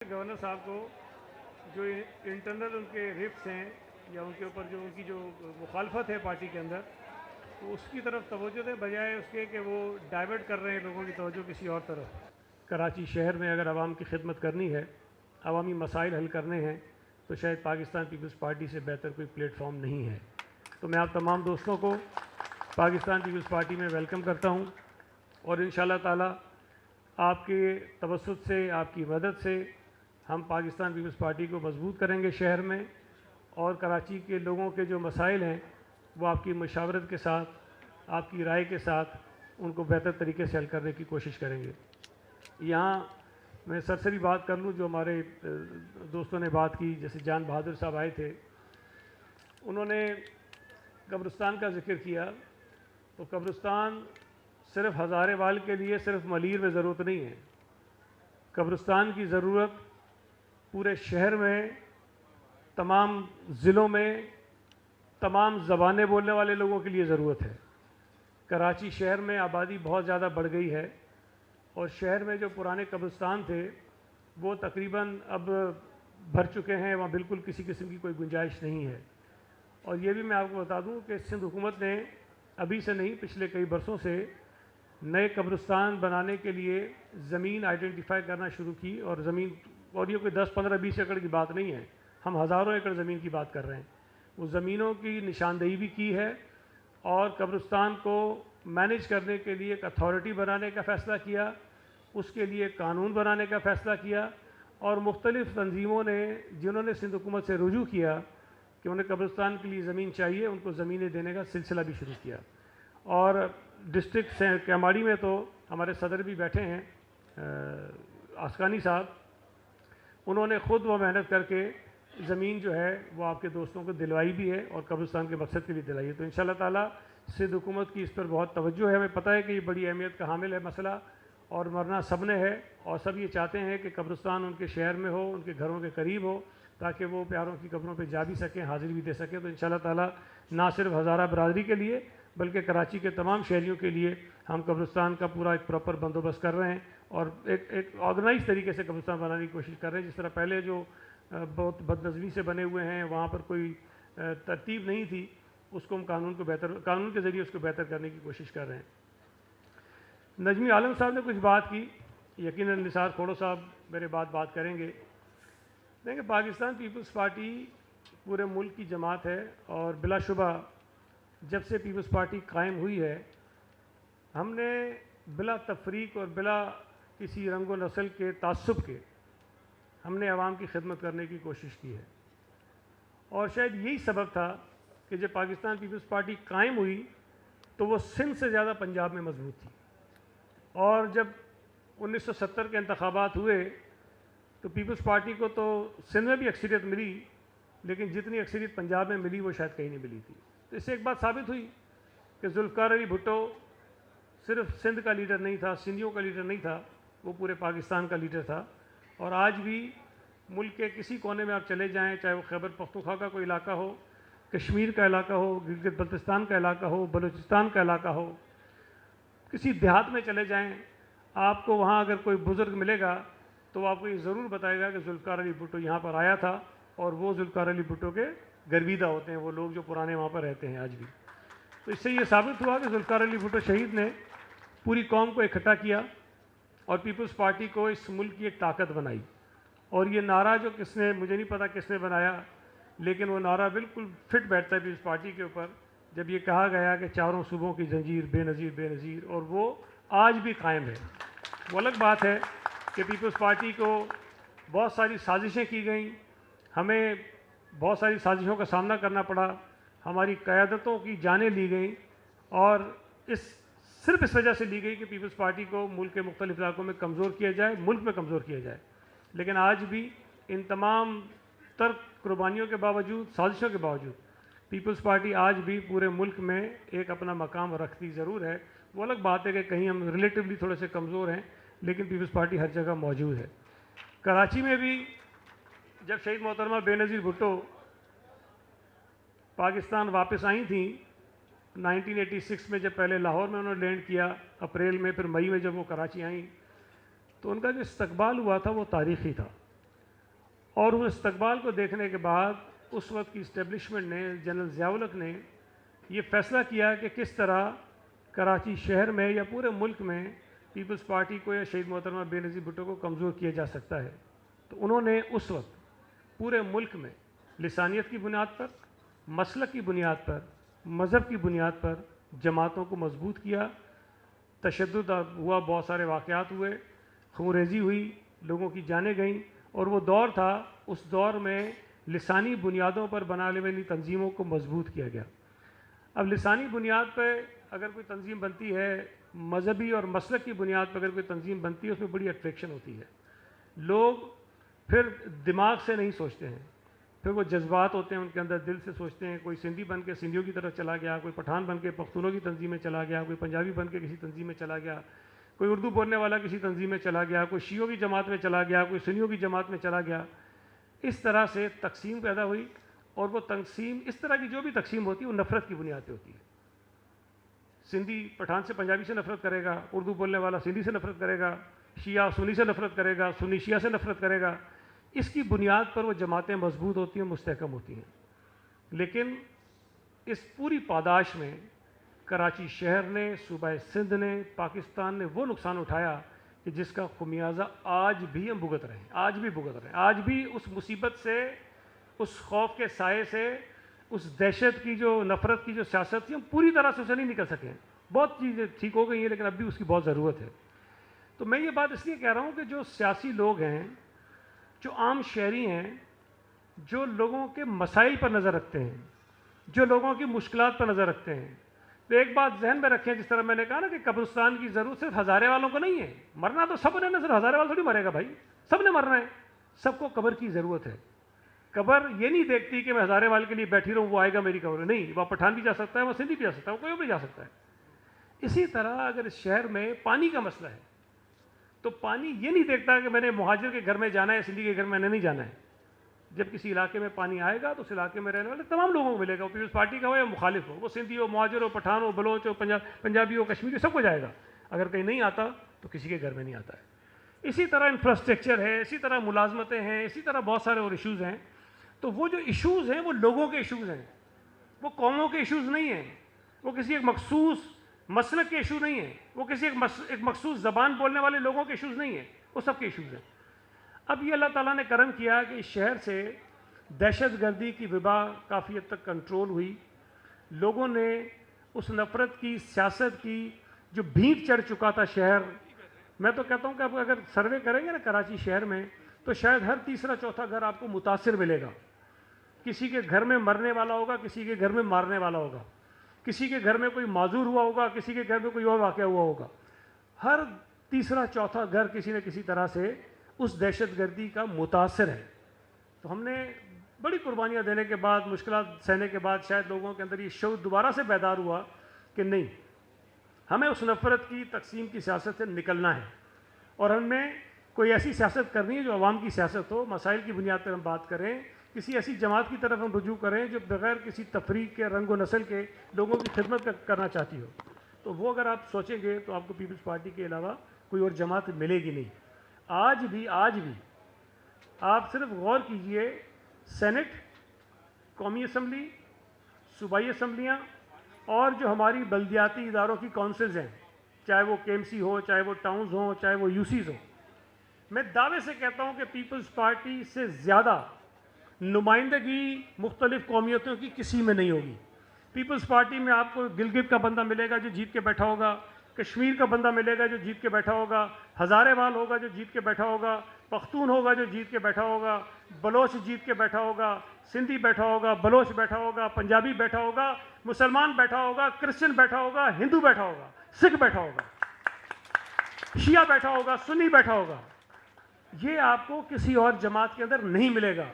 Governor साहब को जो इंटरनल उनके रिप्स हैं या उनके ऊपर जो उनकी जो मुखालफत है पार्टी के अंदर, तो उसकी तरफ तवज्जो दें बजाय उसके कि वो डाइवर्ट कर रहे हैं लोगों की तवज्जो किसी और तरफ। कराची शहर में अगर आवाम की खिदमत करनी है, अवामी मसाइल हल करने हैं, तो शायद पाकिस्तान पीपल्स पार्टी से बेहतर कोई प्लेटफॉर्म नहीं है। तो मैं आप तमाम दोस्तों को पाकिस्तान पीपल्स पार्टी में वेलकम करता हूँ और इंशाल्लाह ताला आपके तवस्सुत से, आपकी मदद से हम पाकिस्तान पीपल्स पार्टी को मजबूत करेंगे शहर में, और कराची के लोगों के जो मसाइल हैं वो आपकी मशावरत के साथ, आपकी राय के साथ उनको बेहतर तरीके से हल करने की कोशिश करेंगे। यहाँ मैं सरसरी बात कर लूँ, जो हमारे दोस्तों ने बात की, जैसे जान बहादुर साहब आए थे, उन्होंने कब्रिस्तान का जिक्र किया। तो कब्रिस्तान सिर्फ हज़ारेवाल के लिए सिर्फ मलीर में ज़रूरत नहीं है, कब्रिस्तान की ज़रूरत पूरे शहर में, तमाम ज़िलों में, तमाम ज़बानें बोलने वाले लोगों के लिए ज़रूरत है। कराची शहर में आबादी बहुत ज़्यादा बढ़ गई है और शहर में जो पुराने कब्रिस्तान थे वो तकरीबन अब भर चुके हैं, वहाँ बिल्कुल किसी किस्म की कोई गुंजाइश नहीं है। और ये भी मैं आपको बता दूं कि सिंध हुकूमत ने अभी से नहीं, पिछले कई बरसों से नए कब्रिस्तान बनाने के लिए ज़मीन आइडेंटिफाई करना शुरू की। और ज़मीन, और ये कोई 10, 15, 20 एकड़ की बात नहीं है, हम हज़ारों एकड़ ज़मीन की बात कर रहे हैं। वो ज़मीनों की निशानदेही भी की है और कब्रिस्तान को मैनेज करने के लिए एक अथॉरिटी बनाने का फ़ैसला किया, उसके लिए कानून बनाने का फ़ैसला किया। और मुख्तलिफ़ तंजीमों ने, जिन्होंने सिंध हुकूमत से रुजू किया कि उन्हें कब्रिस्तान के लिए ज़मीन चाहिए, उनको ज़मीनें देने का सिलसिला भी शुरू किया। और डिस्ट्रिक्ट से कैमाड़ी में तो हमारे सदर भी बैठे हैं, आसकानी साहब, उन्होंने ख़ुद वो मेहनत करके ज़मीन जो है वो आपके दोस्तों को दिलवाई भी है और कब्रिस्तान के मकसद के लिए दिलाई है। तो इंशाल्लाह ताला सिंध हुकूमत की इस पर बहुत तवज्जो है। हमें पता है कि ये बड़ी अहमियत का हामिल है मसला, और मरना सब ने है, और सब ये चाहते हैं कि कब्रिस्तान उनके शहर में हो, उनके घरों के करीब हो, ताकि वो प्यारों की कब्रों पे जा भी सकें, हाज़िरी भी दे सकें। तो इंशाल्लाह ताला ना सिर्फ हज़ारा बरादरी के लिए बल्कि कराची के तमाम शहरियों के लिए हम कब्रिस्तान का पूरा एक प्रॉपर बंदोबस्त कर रहे हैं और एक ऑर्गेनाइज तरीके से कब्रिस्तान बनाने की कोशिश कर रहे हैं। जिस तरह पहले जो बहुत बदनज़मी से बने हुए हैं, वहाँ पर कोई तरतीब नहीं थी, उसको हम कानून के ज़रिए उसको बेहतर करने की कोशिश कर रहे हैं। नजमी आलम साहब ने कुछ बात की, यकीनन निसार खोड़ो साहब मेरे बात करेंगे। देखिए, पाकिस्तान पीपल्स पार्टी पूरे मुल्क की जमात है और बिलाशुबा जब से पीपल्स पार्टी कायम हुई है, हमने बिला तफरीक और बिला किसी रंग व नस्ल के तासुब के हमने आवाम की खिदमत करने की कोशिश की है। और शायद यही सबब था कि जब पाकिस्तान पीपल्स पार्टी कायम हुई तो वो सिंध से ज़्यादा पंजाब में मजबूत थी। और जब 1970 के इंतखाबात हुए तो पीपल्स पार्टी को तो सिंध में भी अक्सरियत मिली, लेकिन जितनी अक्सरियत पंजाब में मिली वो शायद कहीं नहीं मिली थी। तो इससे एक बात साबित हुई कि जुल्फ़िकार अली भुट्टो सिर्फ सिंध का लीडर नहीं था, सिंधियों का लीडर नहीं था, वो पूरे पाकिस्तान का लीडर था। और आज भी मुल्क के किसी कोने में आप चले जाएं, चाहे वो खैबर पख्तूनख्वा का कोई इलाका हो, कश्मीर का इलाका हो, गिलगित बल्तिस्तान का इलाका हो, बलूचिस्तान का इलाका हो, किसी देहात में चले जाएं, आपको वहाँ अगर कोई बुज़ुर्ग मिलेगा तो आपको ये ज़रूर बताएगा कि जुल्फ़िकार अली भुट्टो यहाँ पर आया था। और वो जुल्फ़िकार अली भुट्टो के गर्विदा होते हैं वो लोग जो पुराने वहाँ पर रहते हैं आज भी। तो इससे ये साबित हुआ कि जुल्फ़िकार अली भुट्टो शहीद ने पूरी कौम को इकट्ठा किया और पीपल्स पार्टी को इस मुल्क की एक ताकत बनाई। और ये नारा जो किसने, मुझे नहीं पता किसने बनाया, लेकिन वो नारा बिल्कुल फिट बैठता है पीपल्स पार्टी के ऊपर, जब ये कहा गया कि चारों सूबों की जंजीर बेनज़ीर बेनज़ीर, और वो आज भी कायम है। वो अलग बात है कि पीपल्स पार्टी को बहुत सारी साजिशें की गई, हमें बहुत सारी साजिशों का सामना करना पड़ा, हमारी क़यादतों की जानें ली गई, और सिर्फ इस वजह से ली गई कि पीपल्स पार्टी को मुल्क के मुख्तलिफ इलाकों में कमज़ोर किया जाए, मुल्क में कमज़ोर किया जाए। लेकिन आज भी इन तमाम तर कुर्बानियों के बावजूद, साजिशों के बावजूद, पीपल्स पार्टी आज भी पूरे मुल्क में एक अपना मकाम रखती ज़रूर है। वो अलग बात है कि कहीं हम रिलेटिवली थोड़े से कमज़ोर हैं, लेकिन पीपल्स पार्टी हर जगह मौजूद है। कराची में भी जब शहीद मोहतरमा बेनज़ीर भुट्टो पाकिस्तान वापस आई थी 1986 में, जब पहले लाहौर में उन्होंने लैंड किया अप्रैल में, फिर मई में जब वो कराची आई, तो उनका जो इस्तकबाल हुआ था वो तारीख़ी था। और उस इस्तकबाल को देखने के बाद उस वक्त की इस्टेब्लिशमेंट ने, जनरल ज़िया-उल-हक ने ये फ़ैसला किया कि किस तरह कराची शहर में या पूरे मुल्क में पीपल्स पार्टी को या शहीद मोहतरमा बेनज़ीर भुट्टो को कमज़ोर किया जा सकता है। तो उन्होंने उस वक्त पूरे मुल्क में लिसानियत की बुनियाद पर, मसलक की बुनियाद पर, मज़हब की बुनियाद पर जमातों को मजबूत किया। तशद्दुद हुआ, बहुत सारे वाक़यात हुए, खूनरेज़ी हुई, लोगों की जानें गईं, और वो दौर था, उस दौर में लिसानी बुनियादों पर बनाने वाली तंजीमों को मजबूत किया गया। अब लिसानी बुनियाद पर अगर कोई तंजीम बनती है, मजहबी और मसलक की बुनियाद पर अगर कोई तंजीम बनती है, उसमें बड़ी अट्रैक्शन होती है। लोग फिर दिमाग से नहीं सोचते हैं, फिर वो जज्बात होते हैं उनके अंदर, दिल से सोचते हैं। कोई सिंधी बन के सिंधियों की तरफ चला गया, कोई पठान बन के पख्तूनों की तंजीम में चला गया, कोई पंजाबी बन के किसी तंजीम में चला गया, कोई उर्दू बोलने वाला किसी तंजीम में चला गया, कोई शियों की जमात में चला गया, कोई सुन्नियों की जमात में चला गया। इस तरह से तकसीम पैदा हुई, और वो तकसीम, इस तरह की जो भी तकसीम होती है, वो नफ़रत की बुनियाद पर होती है। सिंधी पठान से पंजाबी से नफ़रत करेगा, उर्दू बोलने वाला सिंधी से नफ़रत करेगा, शिया सुन्नी से नफ़रत करेगा, सुन्नी शिया से नफ़रत करेगा। इसकी बुनियाद पर वो जमातें मजबूत होती हैं, मुस्तहकम होती हैं। लेकिन इस पूरी पादाश में कराची शहर ने, सूबा सिंध ने, पाकिस्तान ने वो नुकसान उठाया कि जिसका खुमियाजा आज भी हम भुगत रहे हैं, आज भी भुगत रहे हैं। आज भी उस मुसीबत से, उस खौफ के साए से, उस दहशत की जो नफ़रत की जो सियासत थी, हम पूरी तरह से उसे नहीं निकल सके। बहुत चीज़ें ठीक हो गई हैं, लेकिन अब भी उसकी बहुत ज़रूरत है। तो मैं ये बात इसलिए कह रहा हूँ कि जो सियासी लोग हैं, जो आम शहरी हैं, जो लोगों के मसाइल पर नज़र रखते हैं, जो लोगों की मुश्किलात पर नज़र रखते हैं, तो एक बात जहन में रखें, जिस तरह मैंने कहा ना कि कब्रिस्तान की ज़रूरत सिर्फ हज़ारे वालों को नहीं है। मरना तो सब ने, सिर्फ हज़ारे वाला थोड़ी मरेगा भाई, सब ने मरना है। सबको कब्र की ज़रूरत है। कब्र ये नहीं देखती कि मैं हज़ारे वाले के लिए बैठी रहूँ, वो आएगा मेरी कब्र। नहीं, वह पठान भी जा सकता है, वह सिंधी भी जा सकता है, वो कोई भी जा सकता है। इसी तरह अगर इस शहर में पानी का मसला है, तो पानी ये नहीं देखता कि मैंने मुहाजिर के घर में जाना है, सिंधी के घर में नहीं जाना है। जब किसी इलाके में पानी आएगा तो उस इलाके में रहने वाले तमाम लोगों को मिलेगा, वो पीपल्स पार्टी का हो या मुखालिफ हो, वो सिंधी हो, मुहाजिर हो, पठान हो, बलोच हो, पंजाबी हो, कश्मीरी, सबको जाएगा। अगर कहीं नहीं आता तो किसी के घर में नहीं आता है। इसी तरह इंफ्रास्ट्रक्चर है, इसी तरह मुलाजमतें हैं, इसी तरह बहुत सारे और इशूज़ हैं। तो वो जो इशूज़ हैं वो लोगों के इशूज़ हैं, वो कौमों के इशूज़ नहीं हैं, वो किसी एक मखसूस मसलक के इशू नहीं है, वो किसी एक मखसूस ज़बान बोलने वाले लोगों के इशूज़ नहीं है, वो सबके इशूज़ हैं। अब ये अल्लाह ताला ने करम किया कि इस शहर से दहशत गर्दी की वबा काफ़ी हद तक कंट्रोल हुई। लोगों ने उस नफ़रत की सियासत की जो भीड़ चढ़ चुका था शहर, मैं तो कहता हूँ कि आप अगर सर्वे करेंगे ना कराची शहर में, तो शायद हर तीसरा चौथा घर आपको मुतासिर मिलेगा। किसी के घर में मरने वाला होगा, किसी के घर में मारने वाला होगा, किसी के घर में कोई माजूर हुआ होगा, किसी के घर में कोई और वाक़या हुआ होगा। हर तीसरा चौथा घर किसी न किसी तरह से उस दहशत गर्दी का मुतासिर है। तो हमने बड़ी कुर्बानियाँ देने के बाद, मुश्किलात सहने के बाद, शायद लोगों के अंदर ये शऊर दोबारा से बेदार हुआ कि नहीं, हमें उस नफ़रत की तकसीम की सियासत से निकलना है, और हमें कोई ऐसी सियासत करनी है जो अवाम की सियासत हो। मसाइल की बुनियाद पर हम बात करें, किसी ऐसी जमात की तरफ हम रुजू करें जो बग़ैर किसी तफरीक के, रंग व नस्ल के लोगों की खिदमत करना चाहती हो। तो वो अगर आप सोचेंगे तो आपको पीपल्स पार्टी के अलावा कोई और जमात मिलेगी नहीं। आज भी आप सिर्फ गौर कीजिए, सेनेट, कौमी असम्बली, सूबाई असम्बलियाँ और जो हमारी बल्दियाती इदारों की काउंसिल्स हैं, चाहे वो KMC हो, चाहे वो टाउन्स हो, चाहे वो UCs हो, मैं दावे से कहता हूँ कि पीपल्स पार्टी से ज़्यादा नुमाइंदगी मुख्तलिफ कौमियतों की किसी में नहीं होगी। पीपल्स पार्टी में आपको गिलगित का बंदा मिलेगा जो जीत के बैठा होगा, कश्मीर का बंदा मिलेगा जो जीत के बैठा होगा, हज़ारेवाल होगा जो जीत के बैठा होगा, पख्तून होगा जो जीत के बैठा होगा, बलोच जीत के बैठा होगा, सिंधी बैठा होगा, बलोच बैठा होगा, पंजाबी बैठा होगा, मुसलमान बैठा होगा, क्रिश्चियन बैठा होगा, हिंदू बैठा होगा, सिख बैठा होगा, शिया बैठा होगा, सुन्नी बैठा होगा। ये आपको किसी और जमात के अंदर नहीं मिलेगा।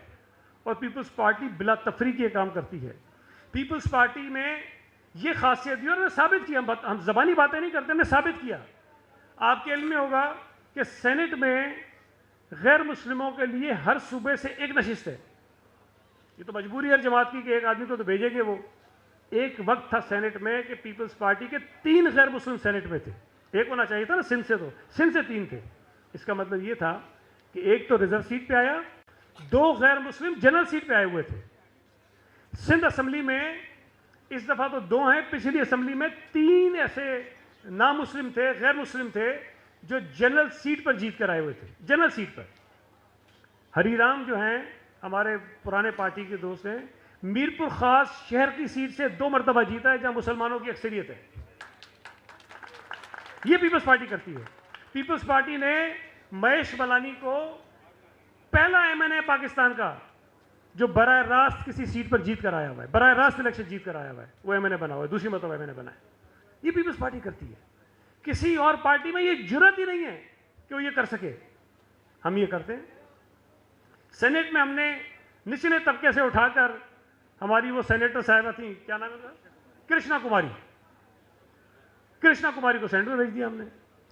और पीपल्स पार्टी बिला तफरीक ये काम करती है। पीपल्स पार्टी में ये खासियत दी और हमने साबित किया, हम ज़बानी बातें नहीं करते, हमने साबित किया। आपके इल्म में होगा कि सेनेट में गैर मुस्लिमों के लिए हर सूबे से एक नशिस्त है। ये तो मजबूरी है जमात की कि एक आदमी को तो भेजेंगे वो। एक वक्त था सेनेट में कि पीपल्स पार्टी के 3 गैर मुस्लिम सेनेट में थे, एक होना चाहिए था ना सिंध से, तो सिंध से 3 थे। इसका मतलब ये था कि एक तो रिजर्व सीट पे आया, 2 गैर मुस्लिम जनरल सीट पे आए हुए थे। सिंध असेंबली में इस दफ़ा तो 2 हैं, पिछली असेंबली में 3 ऐसे नामुस्लिम थे, गैर मुस्लिम थे जो जनरल सीट पर जीत कर आए हुए थे। जनरल सीट पर हरीराम जो हैं हमारे पुराने पार्टी के दोस्त हैं, मीरपुर खास शहर की सीट से 2 मरतबा जीता है, जहां मुसलमानों की अक्सरियत है। ये पीपल्स पार्टी करती है। पीपल्स पार्टी ने महेश बलानी को पहला एमएनए पाकिस्तान का जो बराह रास्त किसी सीट पर जीत कर आया हुआ है, बराह रास्त इलेक्शन जीत कर आया हुआ है, वो एमएनए बना हुआ है, दूसरी मरतबा एमएनए बना है। ये पीपल्स पार्टी करती है। किसी और पार्टी में ये जुर्रत ही नहीं है कि वो ये कर सके। हम ये करते हैं। सेनेट में हमने निचले तबके से उठाकर हमारी वो सेनेटर साहिबा थी, क्या नाम है उनका, कृष्णा कुमारी को सेनेट में भेज दिया हमने।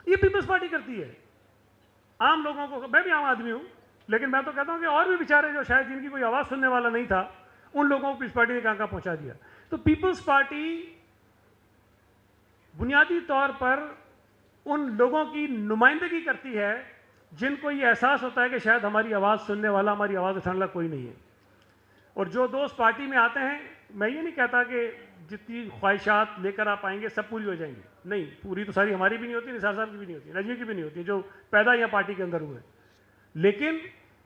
ये पीपल्स पार्टी करती है। आम लोगों को, मैं भी आम आदमी हूं, लेकिन मैं तो कहता हूं कि और भी बेचारे जो शायद जिनकी कोई आवाज सुनने वाला नहीं था, उन लोगों को पीपल्स पार्टी ने कहां पहुंचा दिया। तो पीपल्स पार्टी बुनियादी तौर पर उन लोगों की नुमाइंदगी करती है जिनको ये एहसास होता है कि शायद हमारी आवाज़ सुनने वाला, हमारी आवाज़ उठाने वाला कोई नहीं है। और जो दोस्त पार्टी में आते हैं, मैं ये नहीं कहता कि जितनी ख्वाहिशात लेकर आप आएंगे सब पूरी हो जाएंगी, नहीं, पूरी तो सारी हमारी भी नहीं होती, निसार साहब की भी नहीं होती, नजमी की भी नहीं होती, जो पैदा यहाँ पार्टी के अंदर हुए। लेकिन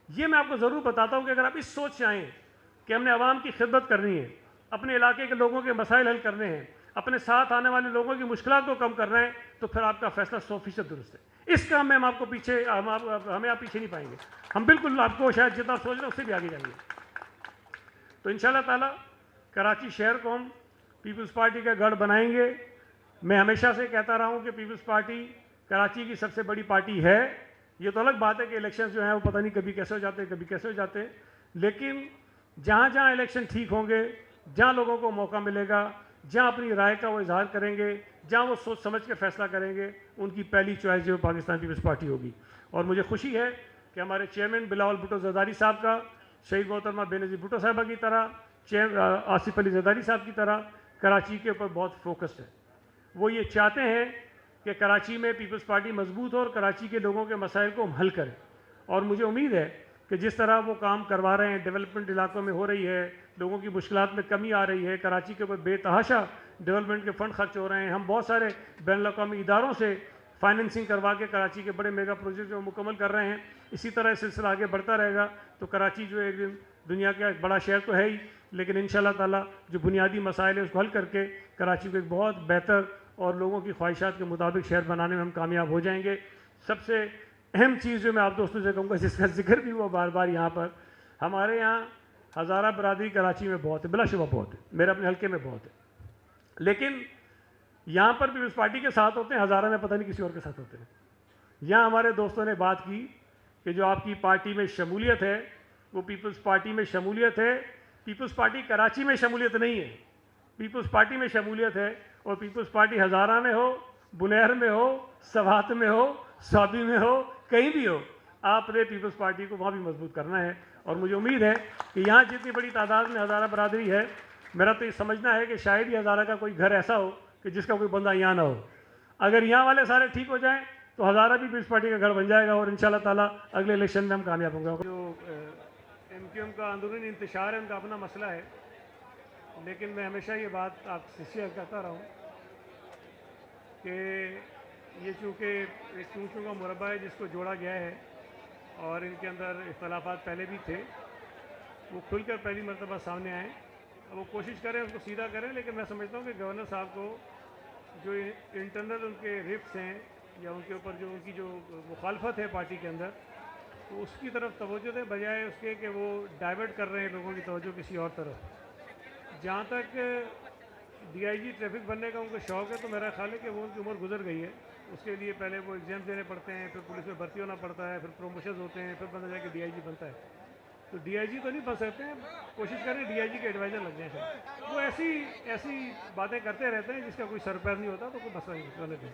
ये मैं आपको ज़रूर बताता हूँ कि अगर आप इस सोच से आएँ कि हमने आवाम की खिदमत करनी है, अपने इलाके के लोगों के मसाइल हल करने हैं, अपने साथ आने वाले लोगों की मुश्किलात को कम कर रहे हैं, तो फिर आपका फैसला 100% दुरुस्त है। इस काम में हम आपको पीछे, हमें आप पीछे नहीं पाएंगे। हम बिल्कुल आपको शायद जितना सोच रहे हैं उससे भी आगे जाएंगे। तो इंशाल्लाह ताला कराची शहर को हम पीपल्स पार्टी का गढ़ बनाएंगे। मैं हमेशा से कहता रहा हूँ कि पीपल्स पार्टी कराची की सबसे बड़ी पार्टी है। ये तो अलग बात है कि इलेक्शन जो है वो पता नहीं कभी कैसे हो जाते हैं, कभी कैसे हो जाते हैं, लेकिन जहाँ जहाँ इलेक्शन ठीक होंगे, जहाँ लोगों को मौका मिलेगा, जहाँ अपनी राय का वो इजहार करेंगे, जहाँ वो सोच समझ के फैसला करेंगे, उनकी पहली चॉइस जो पाकिस्तान पीपल्स पार्टी होगी। और मुझे खुशी है कि हमारे चेयरमैन बिलावल भुट्टो जरदारी साहब का शहीद मोहतरमा बेनज़ीर भुट्टो साहिबा की तरह, आसिफ अली जरदारी साहब की तरह कराची के ऊपर बहुत फोकस्ड है। वो ये चाहते हैं कि कराची में पीपल्स पार्टी मजबूत हो और कराची के लोगों के मसाइल को हम हल करें। और मुझे उम्मीद है कि जिस तरह वो काम करवा रहे हैं, डेवलपमेंट इलाकों में हो रही है, लोगों की मुश्किलात में कमी आ रही है, कराची के ऊपर बेतहाशा डेवलपमेंट के फ़ंड खर्च हो रहे हैं, हम बहुत सारे बैनुल-अक़वामी इदारों से फाइनेंसिंग करवा के कराची के बड़े मेगा प्रोजेक्ट जो मुकम्मल कर रहे हैं। इसी तरह सिलसिला आगे बढ़ता रहेगा तो कराची जो एक दिन दुनिया का एक बड़ा शहर तो है ही, लेकिन इंशाल्लाह ताला जो बुनियादी मसाइल है उसको हल करके कराची को एक बहुत बेहतर और लोगों की ख्वाहिशात के मुताबिक शहर बनाने में हम कामयाब हो जाएंगे। सबसे अहम चीज़ जो मैं आप दोस्तों से कहूँगा, जिसका जिक्र भी हुआ बार बार यहाँ पर, हमारे यहाँ हज़ारा बरादरी कराची में बहुत है, बिलाशुबा बहुत है, मेरे अपने हल्के में बहुत है, लेकिन यहाँ पर पीपल्स पार्टी के साथ होते हैं, हज़ारा में पता नहीं किसी और के साथ होते हैं। यहाँ हमारे दोस्तों ने बात की कि जो आपकी पार्टी में शमूलियत है वो पीपल्स पार्टी में शमूलियत है, पीपल्स पार्टी कराची में शमूलियत नहीं है, पीपल्स पार्टी में शमूलियत है। और पीपल्स पार्टी हज़ारा में हो, बुनैर में हो, सवात में हो, सौदी में हो, कहीं भी हो, आपने पीपल्स पार्टी को वहाँ भी मजबूत करना है। और मुझे उम्मीद है कि यहाँ जितनी बड़ी तादाद में हज़ारा बरादरी है, मेरा तो ये समझना है कि शायद ही हज़ारा का कोई घर ऐसा हो कि जिसका कोई बंदा यहाँ ना हो। अगर यहाँ वाले सारे ठीक हो जाएं तो हज़ारा भी पीपल्स पार्टी का घर बन जाएगा और इंशाल्लाह ताला अगले इलेक्शन में हम कामयाब होंगे। जो MQM का अंदरूनी इंतशार है, उनका अपना मसला है, लेकिन मैं हमेशा ये बात आपसे शेयर करता रहा हूँ कि ये चूँकि एक चूँ का मुरब्बा है जिसको जोड़ा गया है और इनके अंदर इख्तलाफात पहले भी थे, वो खुलकर पहली मरतबा सामने आए। अब वो कोशिश करें उसको सीधा करें, लेकिन मैं समझता हूँ कि गवर्नर साहब को जो इंटरनल उनके रिफ्ट्स हैं या उनके ऊपर जो उनकी जो मुखालफत है पार्टी के अंदर, तो उसकी तरफ तवज्जो दें बजाय उसके कि वो डाइवर्ट कर रहे हैं लोगों की तवज्जो किसी और तरफ। जहाँ तक DIG ट्रैफिक बनने का उनको शौक़ है तो मेरा ख्याल है कि वो उनकी उम्र गुजर गई है। उसके लिए पहले वो एग्ज़ाम देने पड़ते हैं, फिर पुलिस में भर्ती होना पड़ता है, फिर प्रमोशन होते हैं, फिर बंदा जाके DIG बनता है। तो DIG तो नहीं बन सकते हैं, कोशिश करें DIG के एडवाइज़र लग जाए। वो ऐसी बातें करते रहते हैं जिसका कोई सर पैर नहीं होता, तो कोई मसला नहीं।